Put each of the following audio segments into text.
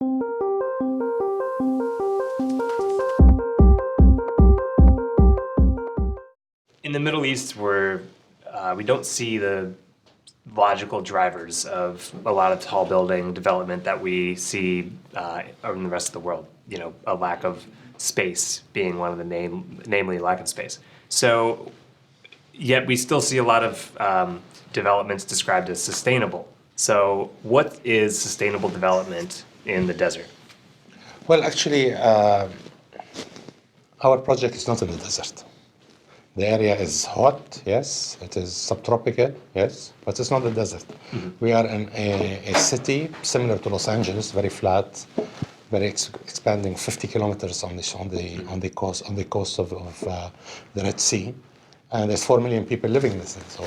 In the Middle East, we don't see the logical drivers of a lot of tall building development that we see in the rest of the world. You know, a lack of space being one of the namely lack of space. So, yet we still see a lot of developments described as sustainable. So, what is sustainable development in the desert? Well, actually, our project is not in the desert. The area is hot, yes. It is subtropical, yes, but it's not the desert. Mm-hmm. We are in a city similar to Los Angeles, very flat, very expanding 50 kilometers on the coast of the Red Sea, and there's 4 million people living in this. So,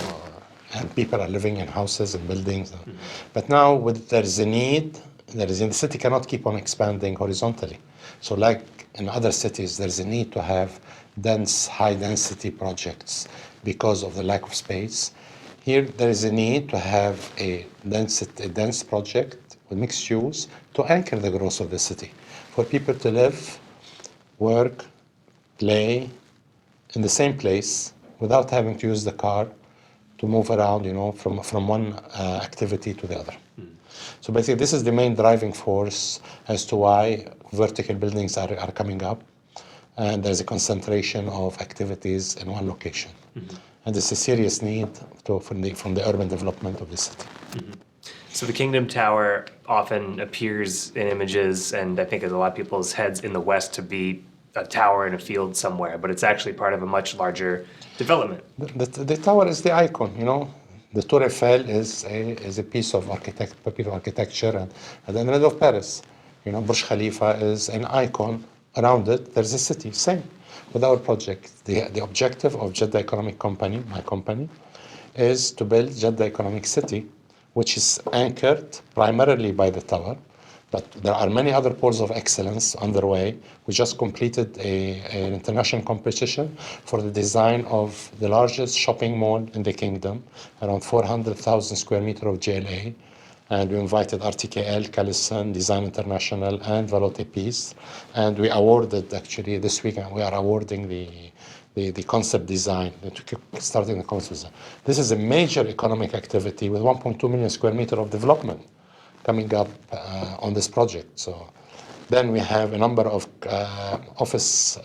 and people are living in houses and buildings. Mm-hmm. But now the city cannot keep on expanding horizontally. So like in other cities, there's a need to have dense, high-density projects because of the lack of space. Here, there is a need to have a dense project with mixed use to anchor the growth of the city, for people to live, work, play in the same place without having to use the car to move around, from one activity to the other. Mm. So basically, this is the main driving force as to why vertical buildings are coming up. And there's a concentration of activities in one location. Mm-hmm. And there's a serious need from the urban development of the city. Mm-hmm. So the Kingdom Tower often appears in images, and I think in a lot of people's heads in the West, to be a tower in a field somewhere, but it's actually part of a much larger development. The tower is the icon, The Tour Eiffel is a piece of architecture at the end of Paris. Burj Khalifa is an icon. Around it, there's a city. Same with our project. The objective of Jeddah Economic Company, my company, is to build Jeddah Economic City, which is anchored primarily by the tower. But there are many other poles of excellence underway. We just completed an international competition for the design of the largest shopping mall in the kingdom, around 400,000 square meters of GLA. And we invited RTKL, Callison, Design International, and Velote Peace. And we awarded, actually, this weekend, we are awarding the concept design, starting the concept design. This is a major economic activity with 1.2 million square meters of development coming up on this project. So then we have a number of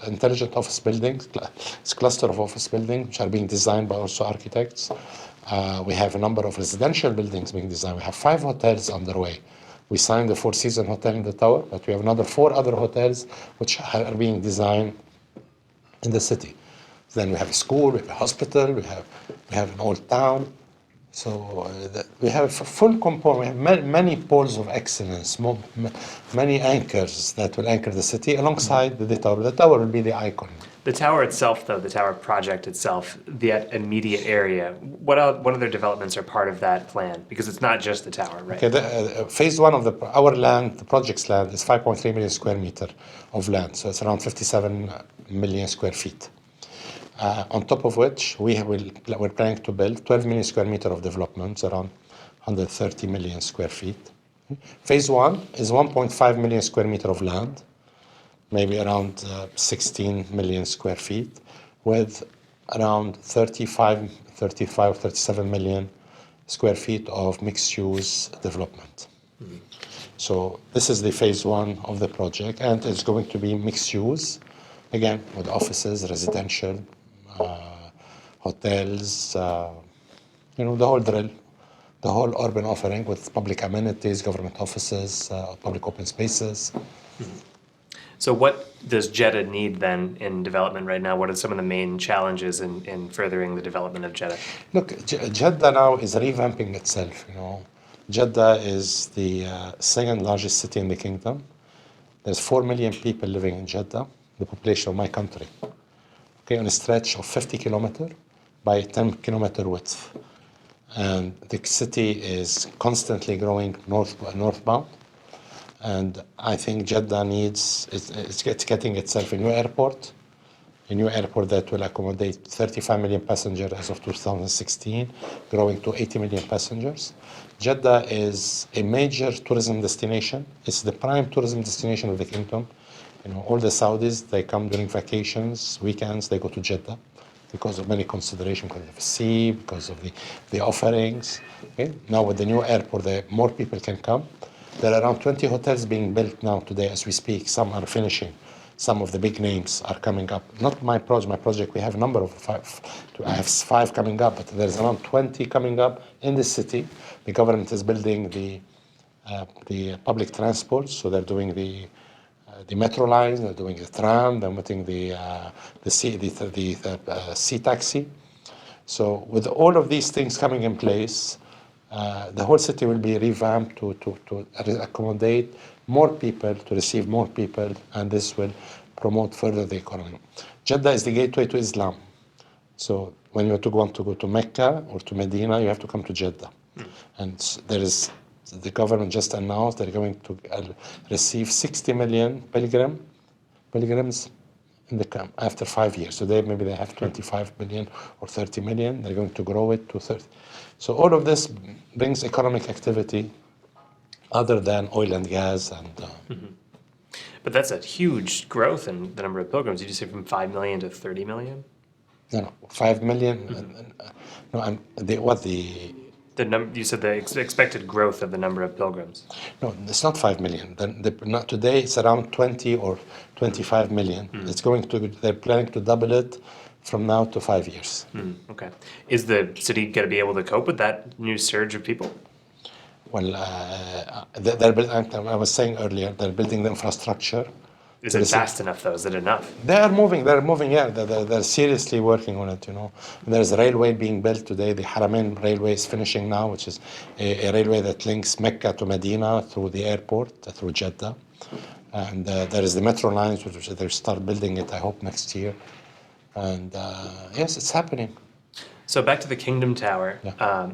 intelligent office buildings. It's a cluster of office buildings which are being designed by also architects. We have a number of residential buildings being designed. We have 5 hotels underway. We signed the 4-season hotel in the tower, but we have another 4 other hotels which are being designed in the city. Then we have a school, we have a hospital, we have an old town. So we have a full component. We have many poles of excellence, many anchors that will anchor the city alongside the tower. The tower will be the icon. The tower itself, though, the tower project itself, the immediate area, what other developments are part of that plan? Because it's not just the tower, right? Okay, phase 1 of our land, the project's land, is 5.3 million square meters of land. So it's around 57 million square feet. On top of which, we're planning to build 12 million square meters of developments, around 130 million square feet. Phase 1 is 1.5 million square meters of land, maybe around 16 million square feet, with around 37 million square feet of mixed-use development. Mm-hmm. So this is the phase 1 of the project, and it's going to be mixed-use, again, with offices, residential, hotels, the whole drill, the whole urban offering with public amenities, government offices, public open spaces. Mm-hmm. So what does Jeddah need then in development right now? What are some of the main challenges in furthering the development of Jeddah? Look, Jeddah now is revamping itself. Jeddah is the second largest city in the kingdom. There's 4 million people living in Jeddah, the population of my country. Okay, on a stretch of 50 kilometers by 10 kilometer width. And the city is constantly growing northbound. And I think Jeddah it's getting itself a new airport, a new airport that will accommodate 35 million passengers as of 2016, growing to 80 million passengers. Jeddah is a major tourism destination. It's the prime tourism destination of the kingdom. All the Saudis, they come during vacations, weekends, they go to Jeddah because of many considerations, because of the sea, because of the offerings. Okay? Now with the new airport, more people can come. There are around 20 hotels being built now today as we speak. Some are finishing. Some of the big names are coming up. Not my project. My project, we have a number of five. I have 5 coming up, but there's around 20 coming up in the city. The government is building the public transport, so they're doing the metro lines, they're doing the tram, they're putting the sea taxi. So with all of these things coming in place, the whole city will be revamped to accommodate more people, to receive more people, and this will promote further the economy. Jeddah is the gateway to Islam. So when you want to go to Mecca or to Medina, you have to come to Jeddah. And the government just announced they're going to receive 60 million pilgrims in the camp after 5 years. So maybe they have 25 million or 30 million. They're going to grow it to 30. So all of this brings economic activity other than oil and gas. But that's a huge growth in the number of pilgrims. Did you say from 5 million to 30 million? No, 5 million. The number you said the expected growth of the number of pilgrims. No, it's not 5 million. Not today. It's around 20 or 25 million. It's they're planning to double it from now to 5 years. Okay. Is the city going to be able to cope with that new surge of people? Well, I was saying earlier, they're building the infrastructure. Is it fast enough, though? Is it enough? They're moving, yeah. They're seriously working on it, There's a railway being built today. The Haramain railway is finishing now, which is a railway that links Mecca to Medina through the airport, through Jeddah. And there is the metro lines, which they'll start building it, I hope, next year. And yes, it's happening. So back to the Kingdom Tower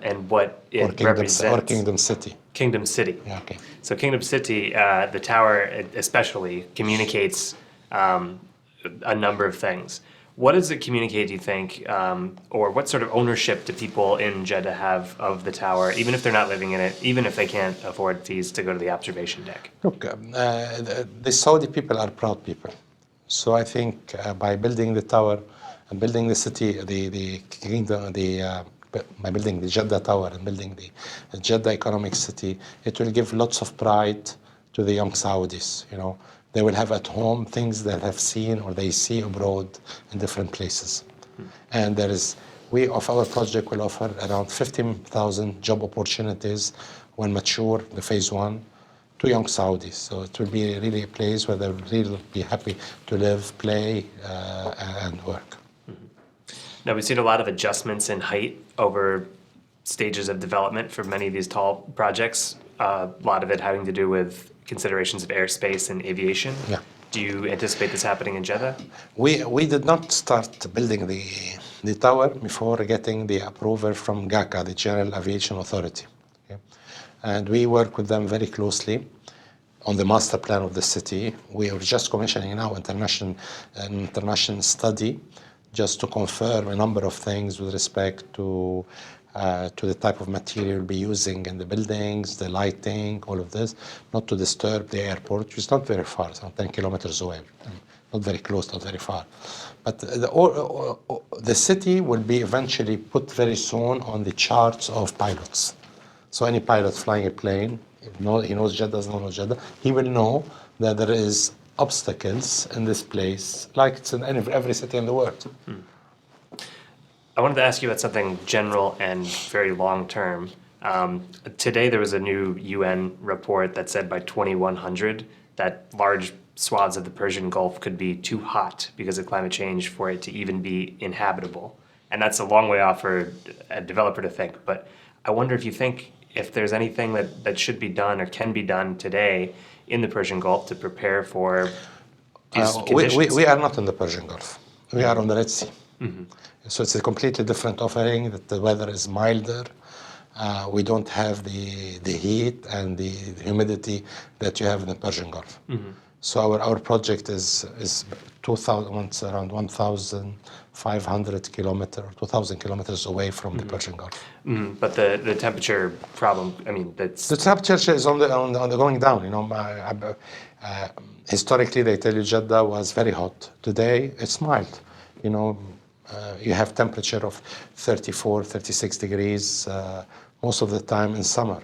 and what it represents. Or Kingdom City. Kingdom City. Yeah, okay. So Kingdom City, the tower especially communicates a number of things. What does it communicate, do you think, or what sort of ownership do people in Jeddah have of the tower, even if they're not living in it, even if they can't afford fees to go to the observation deck? Look, the Saudi people are proud people. So I think by building the tower and building the city, by building the Jeddah Tower and building the Jeddah Economic City, it will give lots of pride to the young Saudis. They will have at home things that have seen or they see abroad in different places. And our project will offer around 15,000 job opportunities when mature, the phase 1, to young Saudis. So it will be really a place where they will really be happy to live, play, and work. Now, we've seen a lot of adjustments in height over stages of development for many of these tall projects, a lot of it having to do with considerations of airspace and aviation. Yeah. Do you anticipate this happening in Jeddah? We did not start building the tower before getting the approval from GACA, the General Aviation Authority. Okay? And we work with them very closely on the master plan of the city. We are just commissioning now an international study just to confirm a number of things with respect to the type of material we'll be using in the buildings, the lighting, all of this, not to disturb the airport, which is not very far, it's not 10 kilometers away, not very close, not very far. But the city will be eventually put very soon on the charts of pilots. So any pilot flying a plane, he knows Jeddah, doesn't know Jeddah, he will know that there is obstacles in this place, like it's in every city in the world. I wanted to ask you about something general and very long term. Today there was a new UN report that said by 2100 that large swaths of the Persian Gulf could be too hot because of climate change for it to even be inhabitable. And that's a long way off for a developer to think. But I wonder if you think if there's anything that should be done or can be done today in the Persian Gulf to prepare for these conditions. We are not in the Persian Gulf. We are on the Red Sea. Mm-hmm. So it's a completely different offering, that the weather is milder. We don't have the heat and the humidity that you have in the Persian Gulf. Mm-hmm. So our project is 2,000, around 1,500 kilometers, 2,000 kilometers away from the Persian Gulf. But the temperature problem, I mean, that's The temperature is on the going down. You know, historically they tell you Jeddah was very hot. Today it's mild. You know, you have temperature of 34, 36 degrees most of the time in summer.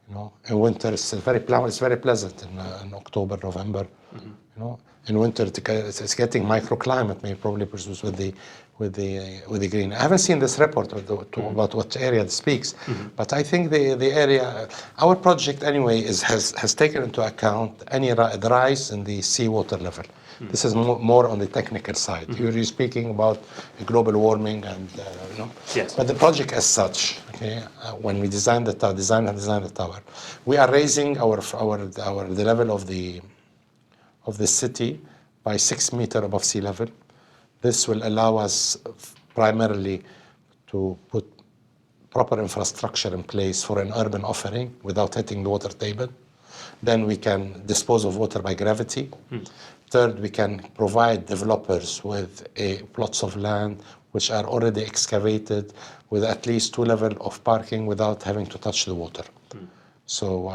You know, in winter it's very pleasant in October, November. You know, in winter it's getting microclimate, maybe probably produced with the green. I haven't seen this report about what area it speaks, but I think the area, our project anyway, has taken into account the rise in the seawater level. This is more on the technical side. You're speaking about global warming and you know. Yes. But the project as such, okay, when we designed the tower, we are raising the level of the city by 6 meters above sea level. This will allow us primarily to put proper infrastructure in place for an urban offering without hitting the water table. Then we can dispose of water by gravity. Third, we can provide developers with plots of land which are already excavated with at least 2 levels of parking without having to touch the water. So,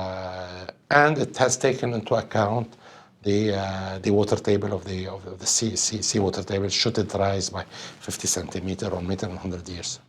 and it has taken into account the water table of the sea water table should it rise by 50 centimeters or meter in 100 years.